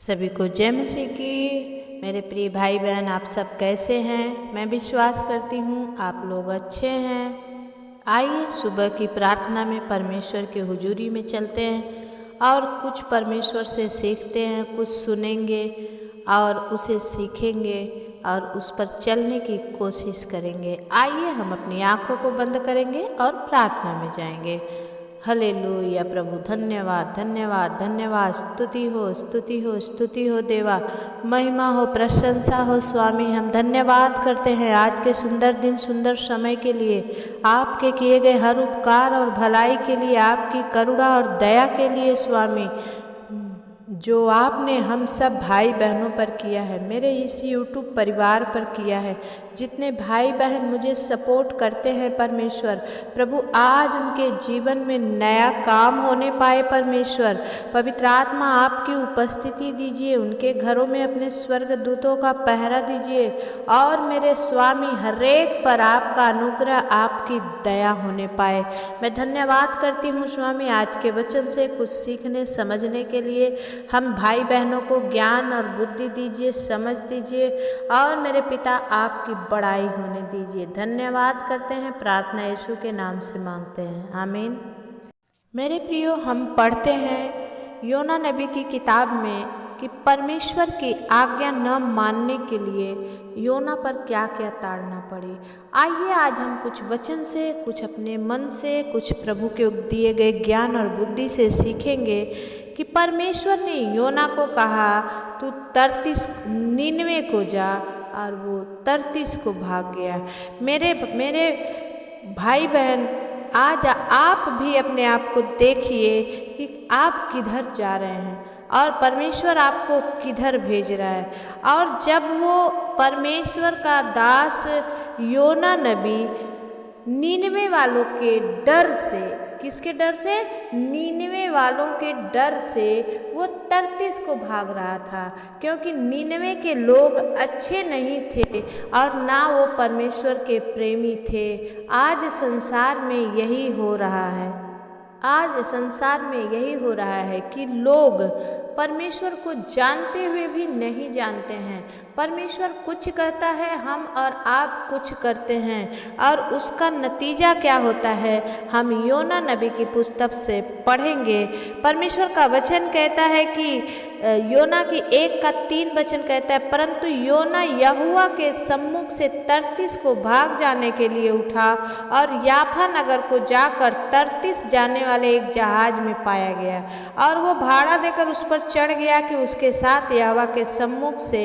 सभी को जय मसीह की। मेरे प्रिय भाई बहन, आप सब कैसे हैं? मैं विश्वास करती हूँ आप लोग अच्छे हैं। आइए सुबह की प्रार्थना में परमेश्वर के हुजूरी में चलते हैं और कुछ परमेश्वर से सीखते हैं, कुछ सुनेंगे और उसे सीखेंगे और उस पर चलने की कोशिश करेंगे। आइए हम अपनी आँखों को बंद करेंगे और प्रार्थना में जाएंगे। हालेलुया। प्रभु धन्यवाद धन्यवाद धन्यवाद। स्तुति हो स्तुति हो स्तुति हो देवा, महिमा हो प्रशंसा हो स्वामी। हम धन्यवाद करते हैं आज के सुंदर दिन सुंदर समय के लिए, आपके किए गए हर उपकार और भलाई के लिए, आपकी करुणा और दया के लिए स्वामी, जो आपने हम सब भाई बहनों पर किया है, मेरे इस यूट्यूब परिवार पर किया है। जितने भाई बहन मुझे सपोर्ट करते हैं परमेश्वर, प्रभु आज उनके जीवन में नया काम होने पाए परमेश्वर। पवित्र आत्मा आपकी उपस्थिति दीजिए, उनके घरों में अपने स्वर्ग दूतों का पहरा दीजिए और मेरे स्वामी हरेक पर आपका अनुग्रह, आपकी दया होने पाए। मैं धन्यवाद करती हूँ स्वामी आज के वचन से कुछ सीखने समझने के लिए। हम भाई बहनों को ज्ञान और बुद्धि दीजिए, समझ दीजिए और मेरे पिता आपकी बड़ाई होने दीजिए। धन्यवाद करते हैं, प्रार्थना यीशु के नाम से मांगते हैं, आमीन। मेरे प्रियो, हम पढ़ते हैं योना नबी की किताब में कि परमेश्वर की आज्ञा न मानने के लिए योना पर क्या क्या ताड़ना पड़ी। आइए आज हम कुछ वचन से, कुछ अपने मन से, कुछ प्रभु के दिए गए ज्ञान और बुद्धि से सीखेंगे कि परमेश्वर ने योना को कहा तू तर्तीस निनवे को जा, और वो तर्तीस को भाग गया। मेरे भाई बहन, आज आप भी अपने आप को देखिए कि आप किधर जा रहे हैं और परमेश्वर आपको किधर भेज रहा है। और जब वो परमेश्वर का दास योना नबी नीनवे वालों के डर से, किसके डर से? नीनवे वालों के डर से वो तर्तीस को भाग रहा था, क्योंकि नीनवे के लोग अच्छे नहीं थे और ना वो परमेश्वर के प्रेमी थे। आज संसार में यही हो रहा है, आज संसार में यही हो रहा है कि लोग परमेश्वर को जानते हुए भी नहीं जानते हैं। परमेश्वर कुछ कहता है, हम और आप कुछ करते हैं और उसका नतीजा क्या होता है हम योना नबी की पुस्तक से पढ़ेंगे। परमेश्वर का वचन कहता है कि योना की 1:3 वचन कहता है, परंतु योना यहोवा के सम्मुख से तर्तीस को भाग जाने के लिए उठा और याफा नगर को जाकर तर्तीस जाने वाले एक जहाज में पाया गया और वो भाड़ा देकर उस पर चढ़ गया कि उसके साथ यहोवा के सम्मुख से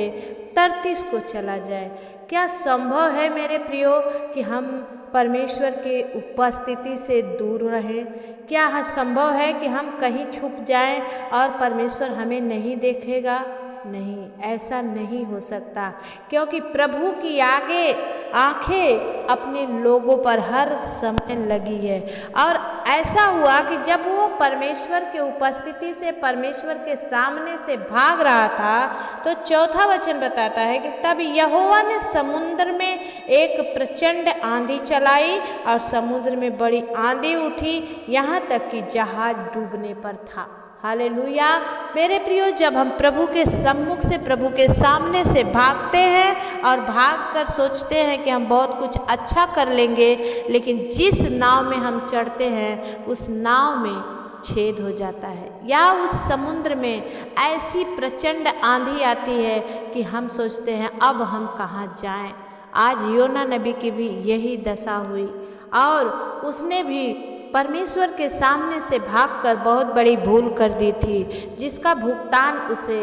तर्तीस को चला जाए। क्या संभव है मेरे प्रियो कि हम परमेश्वर के उपस्थिति से दूर रहें? क्या संभव है कि हम कहीं छुप जाएं और परमेश्वर हमें नहीं देखेगा? नहीं, ऐसा नहीं हो सकता, क्योंकि प्रभु की आगे आंखें अपने लोगों पर हर समय लगी है। और ऐसा हुआ कि जब वो परमेश्वर के उपस्थिति से, परमेश्वर के सामने से भाग रहा था, तो 4था वचन बताता है कि तब यहोवा ने समुद्र में एक प्रचंड आंधी चलाई और समुद्र में बड़ी आंधी उठी, यहाँ तक कि जहाज डूबने पर था। हालेलुया। मेरे प्रियो, जब हम प्रभु के सम्मुख से, प्रभु के सामने से भागते हैं और भागकर सोचते हैं कि हम बहुत कुछ अच्छा कर लेंगे, लेकिन जिस नाव में हम चढ़ते हैं उस नाव में छेद हो जाता है, या उस समुद्र में ऐसी प्रचंड आंधी आती है कि हम सोचते हैं अब हम कहाँ जाएं। आज योना नबी की भी यही दशा हुई और उसने भी परमेश्वर के सामने से भागकर बहुत बड़ी भूल कर दी थी, जिसका भुगतान उसे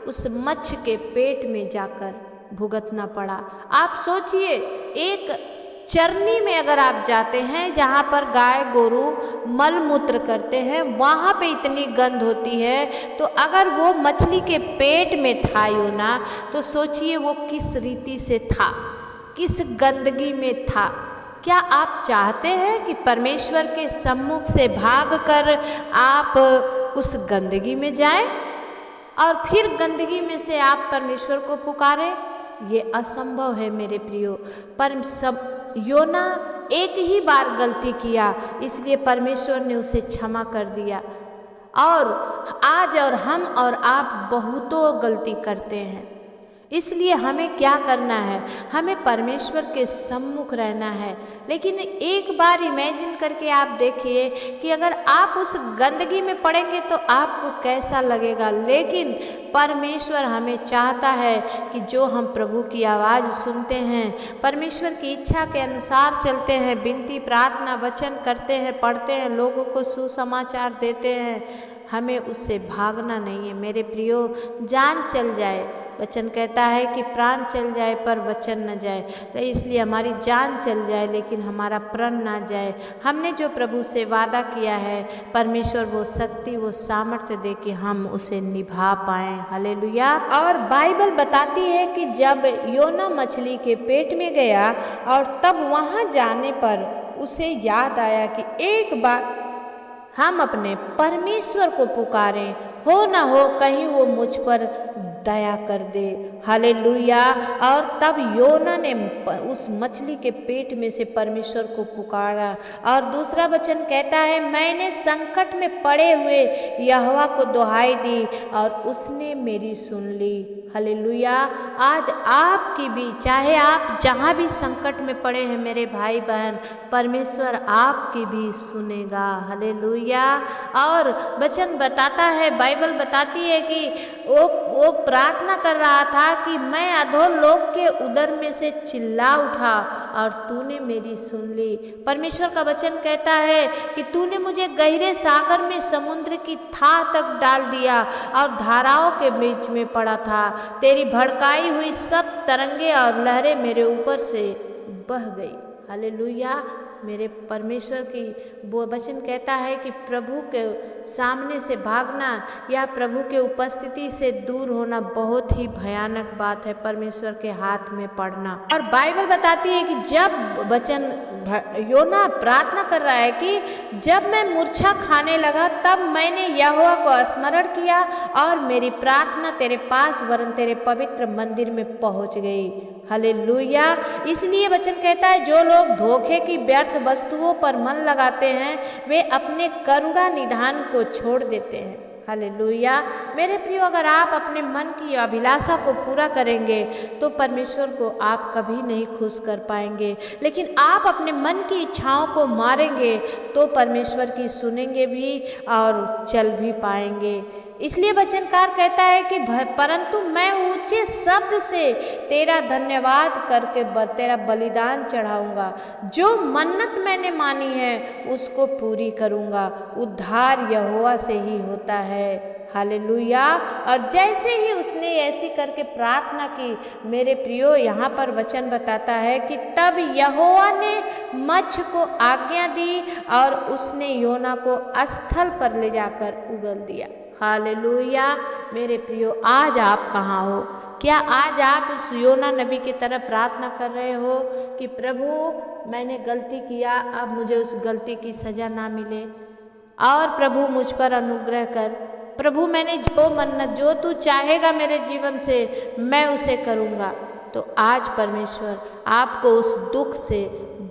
उस मच्छ के पेट में जाकर भुगतना पड़ा। आप सोचिए, एक चरनी में अगर आप जाते हैं जहाँ पर गाय गोरू मल मूत्र करते हैं, वहाँ पे इतनी गंध होती है, तो अगर वो मछली के पेट में था योना, तो सोचिए वो किस रीति से था, किस गंदगी में था। क्या आप चाहते हैं कि परमेश्वर के सम्मुख से भागकर आप उस गंदगी में जाएं और फिर गंदगी में से आप परमेश्वर को पुकारें? ये असंभव है मेरे प्रियो। पर सब योना एक ही बार गलती किया, इसलिए परमेश्वर ने उसे क्षमा कर दिया और आज और हम और आप बहुतों गलती करते हैं। इसलिए हमें क्या करना है, हमें परमेश्वर के सम्मुख रहना है। लेकिन एक बार इमेजिन करके आप देखिए कि अगर आप उस गंदगी में पड़ेंगे तो आपको कैसा लगेगा। लेकिन परमेश्वर हमें चाहता है कि जो हम प्रभु की आवाज़ सुनते हैं, परमेश्वर की इच्छा के अनुसार चलते हैं, विनती प्रार्थना वचन करते हैं, पढ़ते हैं, लोगों को सुसमाचार देते हैं, हमें उससे भागना नहीं है। मेरे प्रियो, जान चल जाए, वचन कहता है कि प्राण चल जाए पर वचन न जाए, इसलिए हमारी जान चल जाए लेकिन हमारा प्रण ना जाए। हमने जो प्रभु से वादा किया है, परमेश्वर वो शक्ति वो सामर्थ्य दे कि हम उसे निभा पाएँ। हालेलुया। और बाइबल बताती है कि जब योना मछली के पेट में गया और तब वहाँ जाने पर उसे याद आया कि एक बार हम अपने परमेश्वर को पुकारें, हो ना हो कहीं वो मुझ पर दया कर दे। हालेलुया। और तब योना ने उस मछली के पेट में से परमेश्वर को पुकारा। और दूसरा वचन कहता है, मैंने संकट में पड़े हुए यहोवा को दुहाई दी और उसने मेरी सुन ली। हालेलुया। आज आपकी भी, चाहे आप जहाँ भी संकट में पड़े हैं मेरे भाई बहन, परमेश्वर आपकी भी सुनेगा। हालेलुया। और वचन बताता है, बाइबल बताती है कि वो प्रार्थना कर रहा था कि मैं अधोलोक के उदर में से चिल्ला उठा और तूने मेरी सुन ली। परमेश्वर का वचन कहता है कि तूने मुझे गहरे सागर में समुद्र की थाह तक डाल दिया और धाराओं के बीच में पड़ा था। तेरी भड़काई हुई सब तरंगे और लहरें मेरे ऊपर से बह गई। हालेलुया। मेरे परमेश्वर की वो वचन कहता है कि प्रभु के सामने से भागना या प्रभु के उपस्थिति से दूर होना बहुत ही भयानक बात है, परमेश्वर के हाथ में पड़ना। और बाइबल बताती है कि जब वचन योना प्रार्थना कर रहा है कि जब मैं मूर्छा खाने लगा तब मैंने यहोवा को स्मरण किया और मेरी प्रार्थना तेरे पास वरन तेरे पवित्र मंदिर में पहुंच गई। हालेलुया। इसलिए वचन कहता है, जो लोग धोखे की व्यर्थ वस्तुओं पर मन लगाते हैं वे अपने करुणा निधान को छोड़ देते हैं। हालेलुया। मेरे प्रियो, अगर आप अपने मन की अभिलाषा को पूरा करेंगे तो परमेश्वर को आप कभी नहीं खुश कर पाएंगे। लेकिन आप अपने मन की इच्छाओं को मारेंगे तो परमेश्वर की सुनेंगे भी और चल भी पाएंगे। इसलिए वचनकार कहता है कि परंतु मैं ऊंचे शब्द से तेरा धन्यवाद करके तेरा बलिदान चढ़ाऊंगा। जो मन्नत मैंने मानी है उसको पूरी करूंगा। उद्धार यहोवा से ही होता है। हालेलुया। और जैसे ही उसने ऐसी करके प्रार्थना की, मेरे प्रियो, यहाँ पर वचन बताता है कि तब यहोवा ने मत्स्य को आज्ञा दी और उसने योना को स्थल पर ले जाकर उगल दिया। हालेलुया। मेरे प्रियो, आज आप कहाँ हो? क्या आज आप उस योना नबी की तरह प्रार्थना कर रहे हो कि प्रभु मैंने गलती किया, अब मुझे उस गलती की सज़ा ना मिले और प्रभु मुझ पर अनुग्रह कर। प्रभु मैंने जो मन्नत, जो तू चाहेगा मेरे जीवन से मैं उसे करूँगा। तो आज परमेश्वर आपको उस दुख से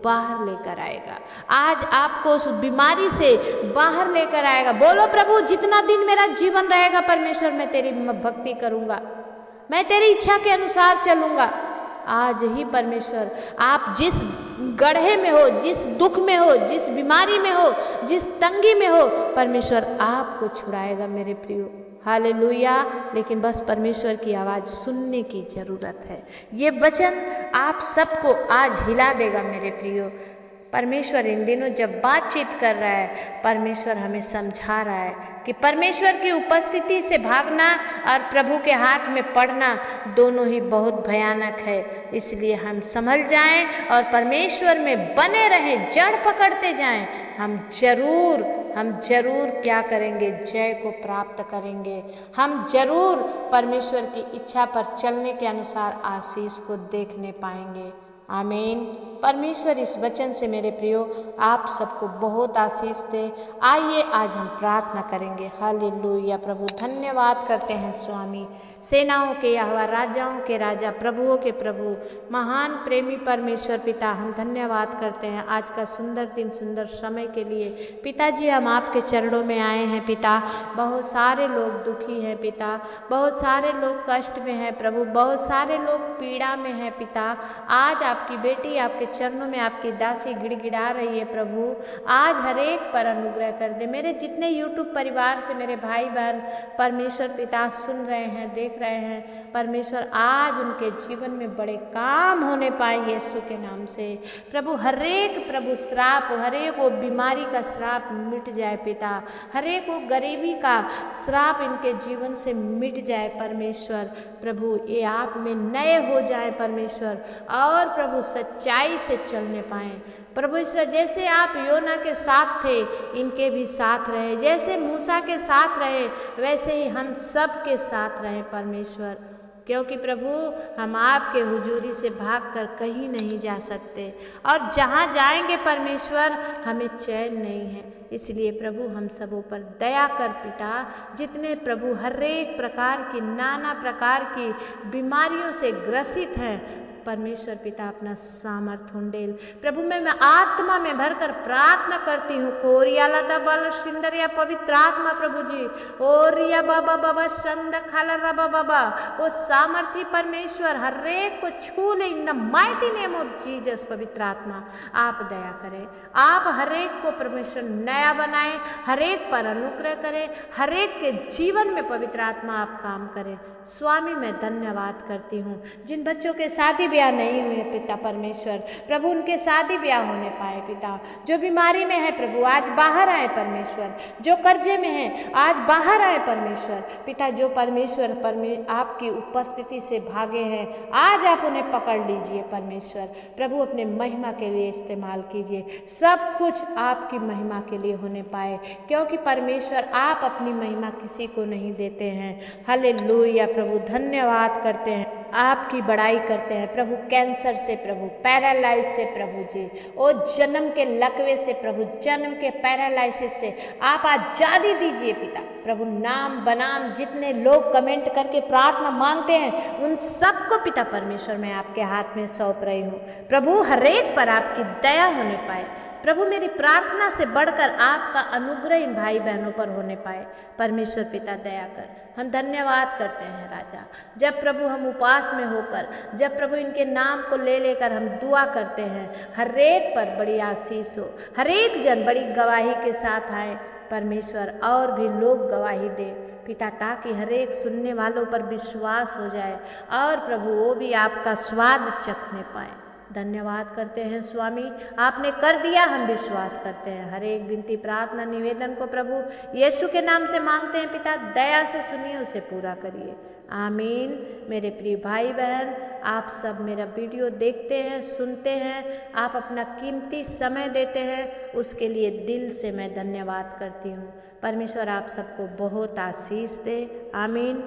बाहर लेकर आएगा। आज आपको उस बीमारी से बाहर लेकर आएगा। बोलो, प्रभु जितना दिन मेरा जीवन रहेगा परमेश्वर मैं तेरी भक्ति करूँगा, मैं तेरी इच्छा के अनुसार चलूँगा। आज ही परमेश्वर, आप जिस गड्ढे में हो, जिस दुख में हो, जिस बीमारी में हो, जिस तंगी में हो, परमेश्वर आपको छुड़ाएगा मेरे प्रियो। हालेलुया। लेकिन बस परमेश्वर की आवाज़ सुनने की ज़रूरत है। ये वचन आप सबको आज हिला देगा मेरे प्रियो। परमेश्वर इन दिनों जब बातचीत कर रहा है, परमेश्वर हमें समझा रहा है कि परमेश्वर की उपस्थिति से भागना और प्रभु के हाथ में पड़ना दोनों ही बहुत भयानक है। इसलिए हम संभल जाएं और परमेश्वर में बने रहें, जड़ पकड़ते जाएं। हम जरूर क्या करेंगे? जय को प्राप्त करेंगे। हम जरूर परमेश्वर की इच्छा पर चलने के अनुसार आशीष को देखने पाएंगे। आमीन। परमेश्वर इस वचन से मेरे प्रियो आप सबको बहुत आशीष दे। आइए आज हम प्रार्थना करेंगे। हालेलुया। प्रभु धन्यवाद करते हैं स्वामी, सेनाओं के यहोवा, राजाओं के राजा, प्रभुओं के प्रभु, महान प्रेमी परमेश्वर पिता, हम धन्यवाद करते हैं आज का सुंदर दिन, सुंदर समय के लिए। पिताजी हम आपके चरणों में आए हैं पिता। बहुत सारे लोग दुखी हैं पिता, बहुत सारे लोग कष्ट में हैं प्रभु, बहुत सारे लोग पीड़ा में हैं पिता। आज आपकी बेटी आपके चरणों में, आपकी दासी गिड़गिड़ा रही है प्रभु। आज हर एक पर अनुग्रह कर दे। मेरे जितने यूट्यूब परिवार से मेरे भाई बहन परमेश्वर पिता सुन रहे हैं, देख रहे हैं परमेश्वर, आज उनके जीवन में बड़े काम होने पाए यीशु के नाम से प्रभु। हर एक प्रभु श्राप, हर एक वो बीमारी का श्राप मिट जाए पिता, हर एक वो गरीबी का श्राप इनके जीवन से मिट जाए परमेश्वर। प्रभु ये आप में नए हो जाए परमेश्वर, और प्रभु सच्चाई से चलने पाएँ प्रभु ईश्वर। जैसे आप योना के साथ थे, इनके भी साथ रहे, जैसे मूसा के साथ रहे वैसे ही हम सब के साथ रहें परमेश्वर, क्योंकि प्रभु हम आपके हुजूरी से भागकर कहीं नहीं जा सकते, और जहाँ जाएंगे परमेश्वर हमें चैन नहीं है। इसलिए प्रभु हम सबों पर दया कर पिता। जितने प्रभु हर एक प्रकार की, नाना प्रकार की बीमारियों से ग्रसित हैं परमेश्वर पिता, अपना सामर्थ हुंडेल प्रभु। मैं आत्मा में भरकर प्रार्थना करती हूँ। कोरिया लदा बल सिंदरिया पवित्र आत्मा प्रभु जी, ओरिया बाबा बाबा संद खाला रबा बाबा, वो सामर्थी परमेश्वर हर एक को छू ले in the mighty name of Jesus. पवित्र आत्मा आप दया करें, आप हर एक को परमेश्वर नया बनाएं, हर एक पर अनुग्रह करें, हर एक के जीवन में पवित्र आत्मा आप काम करें स्वामी। मैं धन्यवाद करती हूँ जिन बच्चों के शादी ब्याह नहीं हुए पिता परमेश्वर, प्रभु उनके शादी ब्याह होने पाए पिता। जो बीमारी में है प्रभु आज बाहर आए परमेश्वर, जो कर्जे में है आज बाहर आए परमेश्वर पिता। जो परमेश्वर आपकी उपस्थिति से भागे हैं आज आप उन्हें पकड़ लीजिए परमेश्वर। प्रभु अपने महिमा के लिए इस्तेमाल कीजिए, सब कुछ आपकी महिमा के लिए होने पाए, क्योंकि परमेश्वर आप अपनी महिमा किसी को नहीं देते हैं। हालेलुया प्रभु धन्यवाद करते हैं, आपकी बड़ाई करते हैं प्रभु। कैंसर से प्रभु, पैरालाइज से प्रभु जी, ओ जन्म के लकवे से प्रभु, जन्म के पैरालाइसिस से आप आज़ादी दीजिए पिता प्रभु। नाम बनाम जितने लोग कमेंट करके प्रार्थना मांगते हैं उन सबको पिता परमेश्वर मैं आपके हाथ में सौंप रही हूँ प्रभु। हर एक पर आपकी दया होने पाए प्रभु। मेरी प्रार्थना से बढ़कर आपका अनुग्रह इन भाई बहनों पर होने पाए परमेश्वर पिता दया कर। हम धन्यवाद करते हैं राजा, जब प्रभु हम उपवास में होकर, जब प्रभु इनके नाम को ले लेकर हम दुआ करते हैं, हर एक पर बड़ी आशीष हो, हर एक जन बड़ी गवाही के साथ आए परमेश्वर, और भी लोग गवाही दे पिता, ताकि हर एक सुनने वालों पर विश्वास हो जाए और प्रभु वो भी आपका स्वाद चखने पाए। धन्यवाद करते हैं स्वामी, आपने कर दिया, हम विश्वास करते हैं। हर एक विनती प्रार्थना निवेदन को प्रभु यीशु के नाम से मांगते हैं पिता, दया से सुनिए, उसे पूरा करिए। आमीन। मेरे प्रिय भाई बहन, आप सब मेरा वीडियो देखते हैं, सुनते हैं, आप अपना कीमती समय देते हैं, उसके लिए दिल से मैं धन्यवाद करती हूँ। परमेश्वर आप सबको बहुत आशीष दे। आमीन।